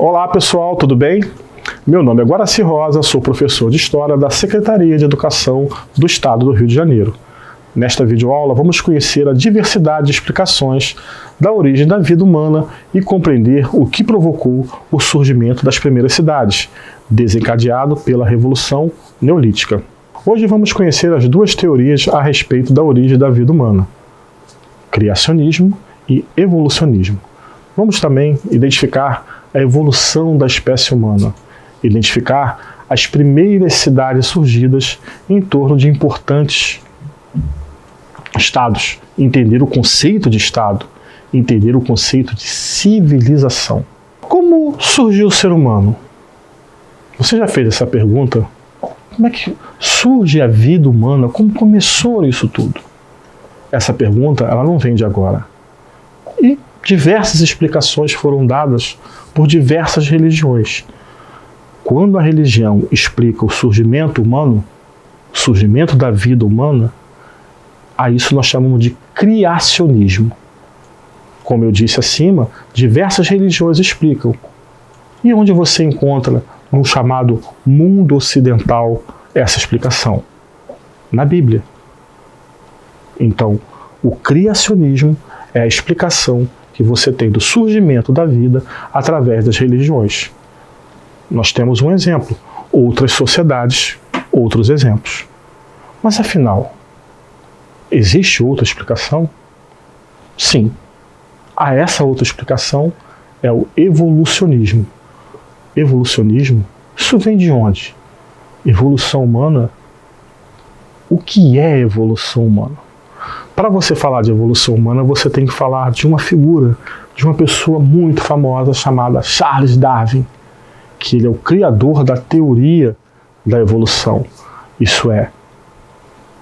Olá pessoal, tudo bem? Meu nome é Guaraci Rosa, sou professor de História da Secretaria de Educação do Estado do Rio de Janeiro. Nesta videoaula vamos conhecer a diversidade de explicações da origem da vida humana e compreender o que provocou o surgimento das primeiras cidades, desencadeado pela Revolução Neolítica. Hoje vamos conhecer as duas teorias a respeito da origem da vida humana: criacionismo e evolucionismo. Vamos também identificar a evolução da espécie humana, identificar as primeiras cidades surgidas em torno de importantes estados, entender o conceito de estado, entender o conceito de civilização. Como surgiu o ser humano? Você já fez essa pergunta? Como é que surge a vida humana? Como começou isso tudo? Essa pergunta, ela não vem de agora. E diversas explicações foram dadas por diversas religiões. Quando a religião explica o surgimento humano, o surgimento da vida humana, a isso nós chamamos de criacionismo. Como eu disse acima, diversas religiões explicam. E onde você encontra no chamado mundo ocidental essa explicação? Na Bíblia. Então, o criacionismo é a explicação que você tem do surgimento da vida através das religiões. Nós temos um exemplo, outras sociedades, outros exemplos. Mas afinal, existe outra explicação? Sim. A essa outra explicação é o evolucionismo. Evolucionismo, isso vem de onde? Evolução humana? O que é evolução humana? Para você falar de evolução humana, você tem que falar de uma figura, de uma pessoa muito famosa chamada Charles Darwin, que ele é o criador da teoria da evolução. Isso é,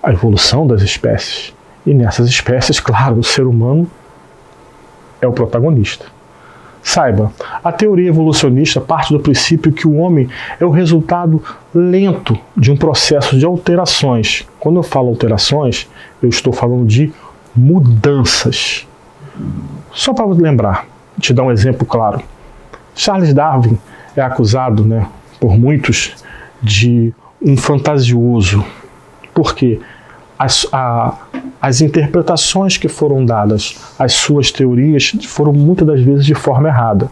a evolução das espécies. E nessas espécies, claro, o ser humano é o protagonista. Saiba, a teoria evolucionista parte do princípio que o homem é o resultado lento de um processo de alterações. Quando eu falo alterações, eu estou falando de mudanças. Só para lembrar, te dar um exemplo claro. Charles Darwin é acusado, por muitos de um fantasioso. Por quê? As interpretações que foram dadas às suas teorias foram muitas das vezes de forma errada.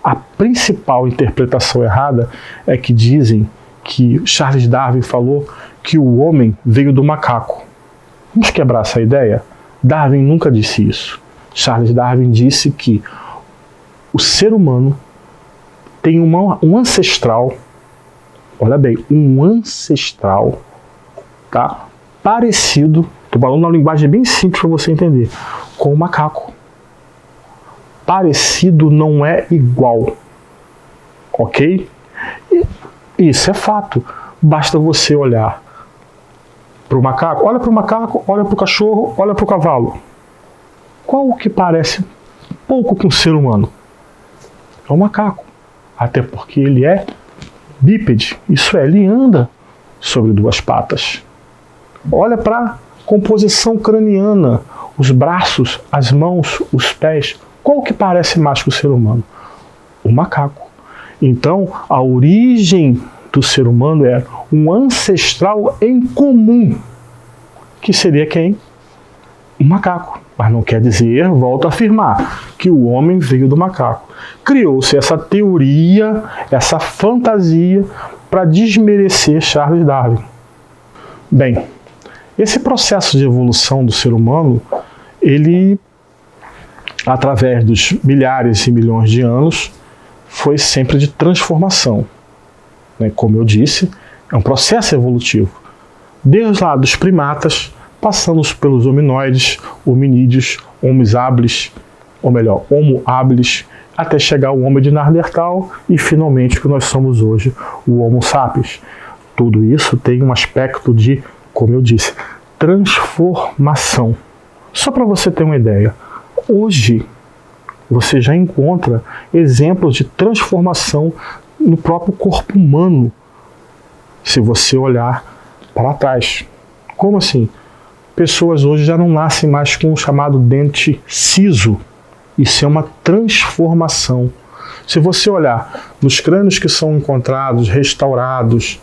A principal interpretação errada é que dizem que Charles Darwin falou que o homem veio do macaco. Vamos quebrar essa ideia? Darwin nunca disse isso. Charles Darwin disse que o ser humano tem um ancestral, olha bem, um ancestral, tá? Parecido, estou falando uma linguagem bem simples para você entender, com o macaco. Parecido não é igual, ok? E isso é fato. Basta você olhar para o macaco, olha para o cachorro, olha para o cavalo. Qual o que parece pouco com o ser humano? É o macaco. Até porque ele é bípede, isso é, ele anda sobre duas patas. Olha para a composição craniana, os braços, as mãos, os pés. Qual que parece mais com o ser humano? O macaco. Então, a origem do ser humano é um ancestral em comum, que seria quem? O macaco. Mas não quer dizer, volto a afirmar, que o homem veio do macaco. Criou-se essa teoria, essa fantasia, para desmerecer Charles Darwin. Bem, esse processo de evolução do ser humano, ele, através dos milhares e milhões de anos, foi sempre de transformação. Como eu disse, é um processo evolutivo. Desde lá dos primatas, passando pelos hominoides, hominídeos, homos habilis, ou melhor, homo habilis, até chegar ao homem de Neandertal e finalmente o que nós somos hoje, o Homo sapiens. Tudo isso tem um aspecto de, como eu disse, transformação. Só para você ter uma ideia, hoje você já encontra exemplos de transformação no próprio corpo humano, se você olhar para trás. Como assim? Pessoas hoje já não nascem mais com o chamado dente ciso. Isso é uma transformação. Se você olhar nos crânios que são encontrados, restaurados,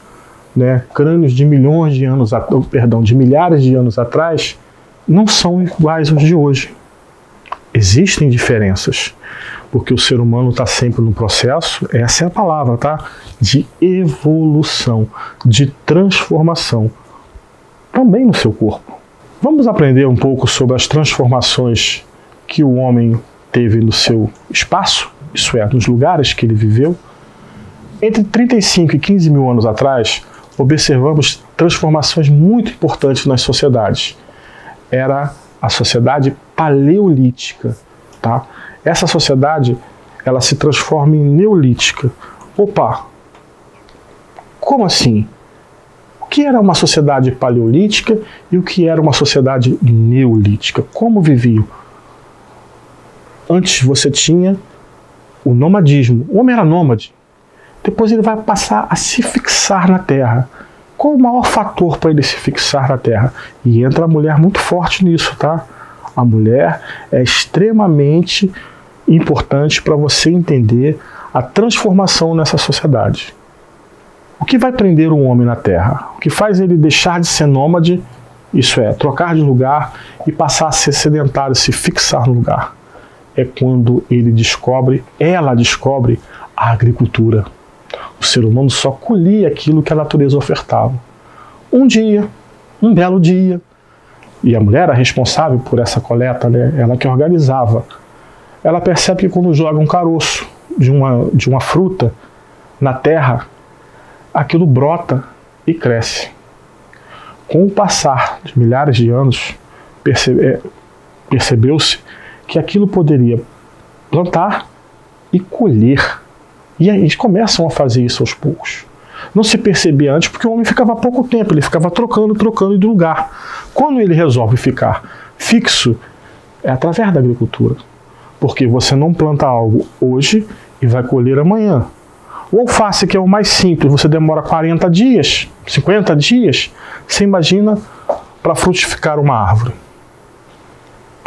né, crânios de milhões de anos, de milhares de anos atrás, não são iguais aos de hoje. Existem diferenças, porque o ser humano está sempre no processo, essa é a palavra, tá? De evolução, de transformação, também no seu corpo. Vamos aprender um pouco sobre as transformações que o homem teve no seu espaço, isso é, nos lugares que ele viveu. Entre 35 e 15 mil anos atrás, observamos transformações muito importantes nas sociedades. Era a sociedade paleolítica, tá? Essa sociedade, ela se transforma em neolítica. Opa, como assim? O que era uma sociedade paleolítica e o que era uma sociedade neolítica? Como viviam? Antes você tinha o nomadismo. O homem era nômade. Depois ele vai passar a se fixar na terra. Qual o maior fator para ele se fixar na terra? E entra a mulher muito forte nisso, tá? A mulher é extremamente importante para você entender a transformação nessa sociedade. O que vai prender um homem na terra? O que faz ele deixar de ser nômade, isso é, trocar de lugar e passar a ser sedentário, se fixar no lugar? É quando ela descobre a agricultura. O ser humano só colhia aquilo que a natureza ofertava. Um belo dia, e a mulher era responsável por essa coleta, né? Ela que organizava. Ela percebe que quando joga um caroço de uma fruta na terra, aquilo brota e cresce. Com o passar de milhares de anos, percebeu-se que aquilo poderia plantar e colher. E aí eles começam a fazer isso aos poucos. Não se percebia antes porque o homem ficava pouco tempo, ele ficava trocando de lugar. Quando ele resolve ficar fixo, é através da agricultura. Porque você não planta algo hoje e vai colher amanhã. O alface, que é o mais simples, você demora 40 dias, 50 dias, você imagina para frutificar uma árvore.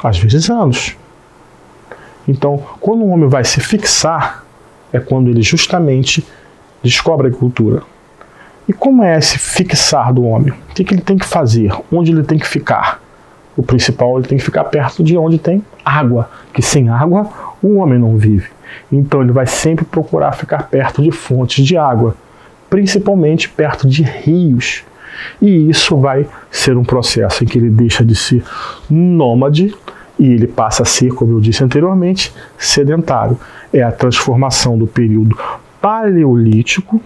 Às vezes anos. Então, quando um homem vai se fixar, é quando ele justamente descobre a agricultura. E como é esse fixar do homem? O que ele tem que fazer? Onde ele tem que ficar? O principal, ele tem que ficar perto de onde tem água, que sem água o homem não vive. Então ele vai sempre procurar ficar perto de fontes de água, principalmente perto de rios. E isso vai ser um processo em que ele deixa de ser nômade e ele passa a ser, como eu disse anteriormente, sedentário. É a transformação do período paleolítico,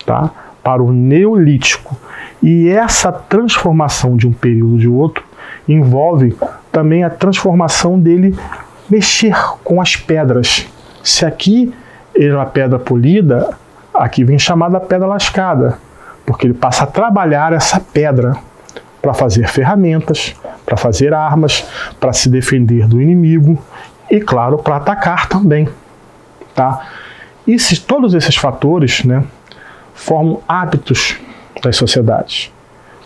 tá, para o neolítico. E essa transformação de um período de outro envolve também a transformação dele mexer com as pedras. Se aqui era uma pedra polida, aqui vem chamada pedra lascada, porque ele passa a trabalhar essa pedra para fazer ferramentas, para fazer armas, para se defender do inimigo e, claro, para atacar também. Tá? E todos esses fatores, né, formam hábitos das sociedades.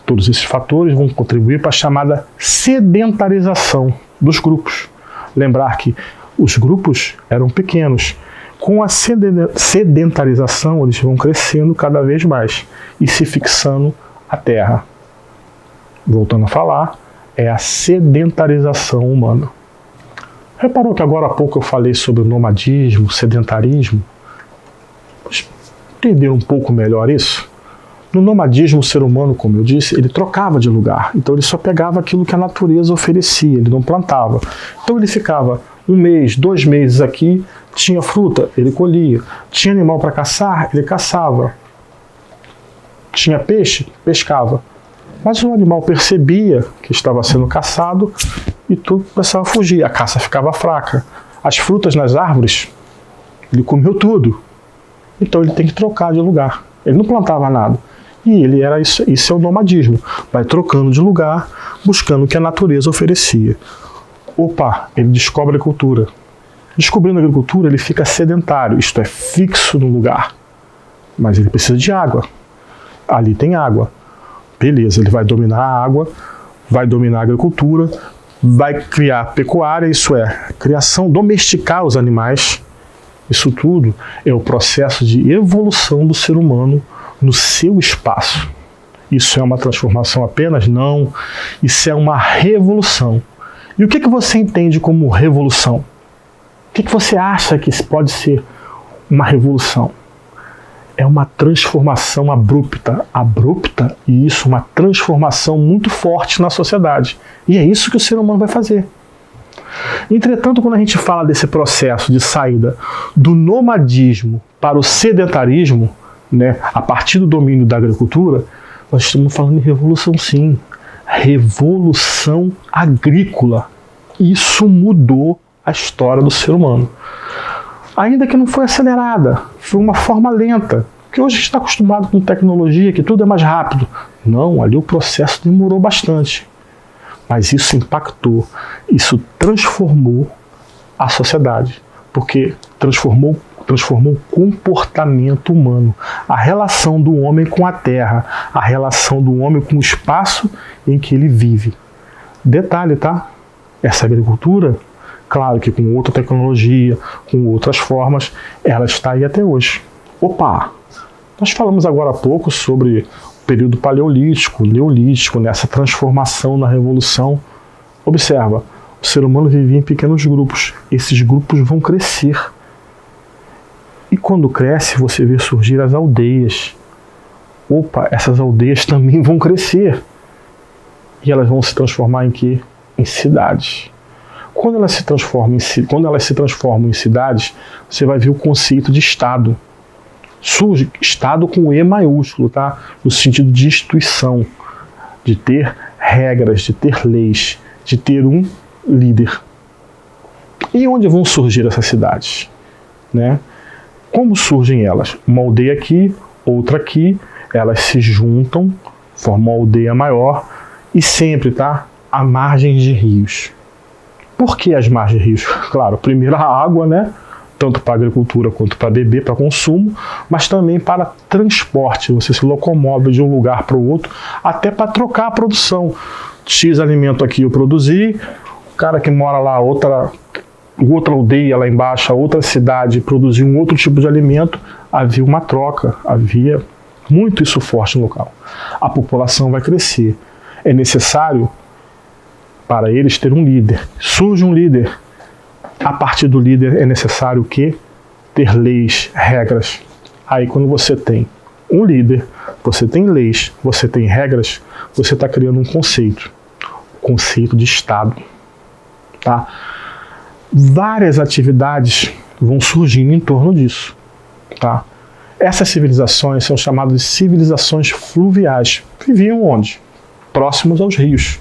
Todos esses fatores vão contribuir para a chamada sedentarização dos grupos. Lembrar que os grupos eram pequenos. Com a sedentarização, eles vão crescendo cada vez mais e se fixando à terra. Voltando a falar, é a sedentarização humana. Reparou que agora há pouco eu falei sobre o nomadismo, sedentarismo? Entender um pouco melhor isso? No nomadismo, o ser humano, como eu disse, ele trocava de lugar. Então ele só pegava aquilo que a natureza oferecia, ele não plantava. Então ele ficava 1 mês, 2 meses aqui, tinha fruta, ele colhia. Tinha animal para caçar, ele caçava. Tinha peixe, pescava. Mas o animal percebia que estava sendo caçado e tudo começava a fugir. A caça ficava fraca. As frutas nas árvores, ele comeu tudo. Então ele tem que trocar de lugar. Ele não plantava nada. E ele era isso é o nomadismo. Vai trocando de lugar, buscando o que a natureza oferecia. Opa, ele descobre a agricultura. Descobrindo a agricultura, ele fica sedentário, isto é, fixo no lugar. Mas ele precisa de água. Ali tem água. Beleza, ele vai dominar a água, vai dominar a agricultura, vai criar pecuária, isso é, criação, domesticar os animais, Isso tudo é o processo de evolução do ser humano no seu espaço. Isso é uma transformação apenas? Não. Isso é uma revolução. E o que você entende como revolução? O que você acha que pode ser uma revolução? É uma transformação abrupta, e isso, uma transformação muito forte na sociedade. E é isso que o ser humano vai fazer. Entretanto, quando a gente fala desse processo de saída do nomadismo para o sedentarismo, né, a partir do domínio da agricultura, nós estamos falando de revolução, sim. Revolução agrícola. Isso mudou a história do ser humano. Ainda que não foi acelerada, foi uma forma lenta. Porque hoje a gente está acostumado com tecnologia, que tudo é mais rápido. Não, ali o processo demorou bastante. Mas isso impactou, isso transformou a sociedade. Porque transformou o comportamento humano, a relação do homem com a terra, a relação do homem com o espaço em que ele vive. Detalhe, tá? Essa agricultura, claro que com outra tecnologia, com outras formas, ela está aí até hoje. Opa! Nós falamos agora há pouco sobre o período paleolítico, neolítico, nessa transformação na revolução. Observa, o ser humano vivia em pequenos grupos. Esses grupos vão crescer. E quando cresce, você vê surgir as aldeias. Opa, essas aldeias também vão crescer. E elas vão se transformar em quê? Em cidades. Quando elas se transformam em cidades, você vai ver o conceito de Estado. Surge Estado com E maiúsculo, tá? No sentido de instituição, de ter regras, de ter leis, de ter um líder. E onde vão surgir essas cidades? Né? Como surgem elas? Uma aldeia aqui, outra aqui, elas se juntam, formam uma aldeia maior e sempre, tá? À margem de rios. Por que as margens de rios? Claro, primeiro a água, né? Tanto para agricultura quanto para beber, para consumo, mas também para transporte. Você se locomove de um lugar para o outro, até para trocar a produção. X alimento aqui eu produzi, o cara que mora lá, outra aldeia lá embaixo, outra cidade, produziu um outro tipo de alimento, havia uma troca, havia muito isso forte no local. A população vai crescer. É necessário para eles ter um líder. Surge um líder. A partir do líder é necessário o quê? Ter leis, regras. Aí quando você tem um líder, você tem leis, você tem regras, você está criando um conceito. O conceito de Estado. Tá? Várias atividades vão surgindo em torno disso. Tá? Essas civilizações são chamadas de civilizações fluviais. Viviam onde? Próximos aos rios.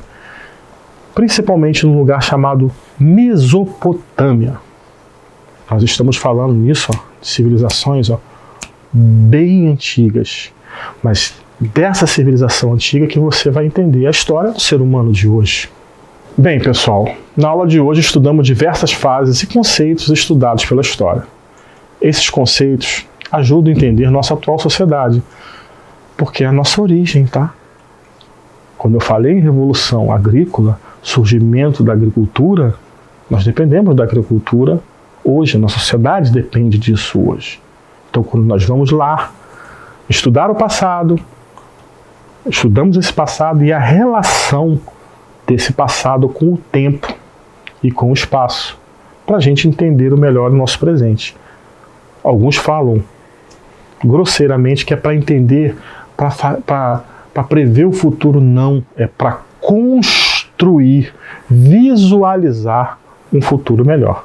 Principalmente num lugar chamado Mesopotâmia. Nós estamos falando nisso, ó, de civilizações, ó, bem antigas. Mas dessa civilização antiga que você vai entender a história do ser humano de hoje. Bem, pessoal, na aula de hoje estudamos diversas fases e conceitos estudados pela história. Esses conceitos ajudam a entender nossa atual sociedade, porque é a nossa origem, tá? Quando eu falei em revolução agrícola, surgimento da agricultura, nós dependemos da agricultura hoje, a nossa sociedade depende disso hoje. Então, quando nós vamos lá estudar o passado, estudamos esse passado e a relação desse passado com o tempo e com o espaço, para a gente entender o melhor o nosso presente. Alguns falam grosseiramente que é para entender, para prever o futuro. Não, é para construir, visualizar um futuro melhor.